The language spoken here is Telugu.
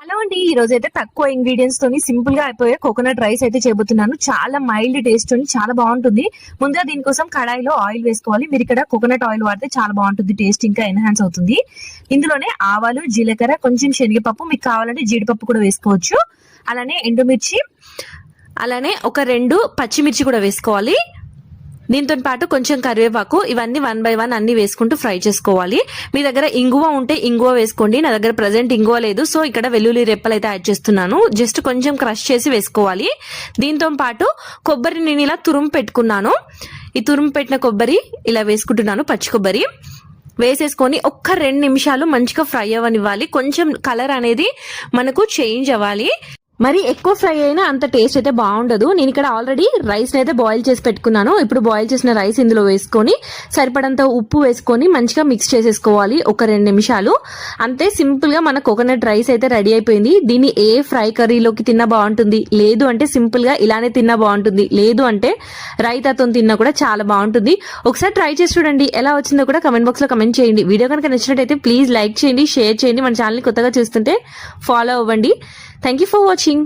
హలో అండి, ఈ రోజు అయితే తక్కువ ఇంగ్రీడియంట్స్ తోని సింపుల్ గా అయిపోయే కోకోనట్ రైస్ అయితే చేయబోతున్నాను. చాలా మైల్డ్ టేస్ట్ తోని చాలా బాగుంటుంది. ముందుగా దీనికోసం కడాయిలో ఆయిల్ వేసుకోవాలి. మీరు ఇక్కడ కోకోనట్ ఆయిల్ వాడితే చాలా బాగుంటుంది, టేస్ట్ ఇంకా ఎన్హాన్స్ అవుతుంది. ఇందులోనే ఆవాలు, జీలకర్ర, కొంచెం శనగపప్పు, మీకు కావాలంటే జీడిపప్పు కూడా వేసుకోవచ్చు. అలానే ఎండుమిర్చి, అలానే ఒక 2 పచ్చిమిర్చి కూడా వేసుకోవాలి. దీంతో పాటు కొంచెం కరివేపాకు, ఇవన్నీ 1 by 1 అన్ని వేసుకుంటూ ఫ్రై చేసుకోవాలి. మీ దగ్గర ఇంగువ ఉంటే ఇంగువ వేసుకోండి. నా దగ్గర ప్రజెంట్ ఇంగువ లేదు, సో ఇక్కడ వెల్లుల్లి రెప్పలు అయితే యాడ్ చేస్తున్నాను. జస్ట్ కొంచెం క్రష్ చేసి వేసుకోవాలి. దీంతో పాటు కొబ్బరి నేను ఇలా తురుము పెట్టుకున్నాను. ఈ తురుము పెట్టిన కొబ్బరి ఇలా వేసుకుంటున్నాను, పచ్చి కొబ్బరి వేసేసుకొని ఒక్క 2 నిమిషాలు మంచిగా ఫ్రై అవ్వనివ్వాలి. కొంచెం కలర్ అనేది మనకు చేంజ్ అవ్వాలి. మరి ఎక్కువ ఫ్రై అయినా అంత టేస్ట్ అయితే బాగుండదు. నేను ఇక్కడ ఆల్రెడీ రైస్ అయితే బాయిల్ చేసి పెట్టుకున్నాను. ఇప్పుడు బాయిల్ చేసిన రైస్ ఇందులో వేసుకొని సరిపడంత ఉప్పు వేసుకొని మంచిగా మిక్స్ చేసేసుకోవాలి ఒక 2 నిమిషాలు. అంతే, సింపుల్ గా మన కోకోనట్ రైస్ అయితే రెడీ అయిపోయింది. దీన్ని ఏ ఫ్రై కర్రీలోకి తిన్నా బాగుంటుంది, లేదు అంటే సింపుల్ గా ఇలానే తిన్నా బాగుంటుంది, లేదు అంటే రైతాతో తిన్నా కూడా చాలా బాగుంటుంది. ఒకసారి ట్రై చేసి చూడండి. ఎలా వచ్చిందో కూడా కమెంట్ బాక్స్ లో కమెంట్ చేయండి. వీడియో కనుక నచ్చినట్టయితే ప్లీజ్ లైక్ చేయండి, షేర్ చేయండి. మన ఛానల్ కొత్తగా చూస్తుంటే ఫాలో అవ్వండి. Thank you for watching.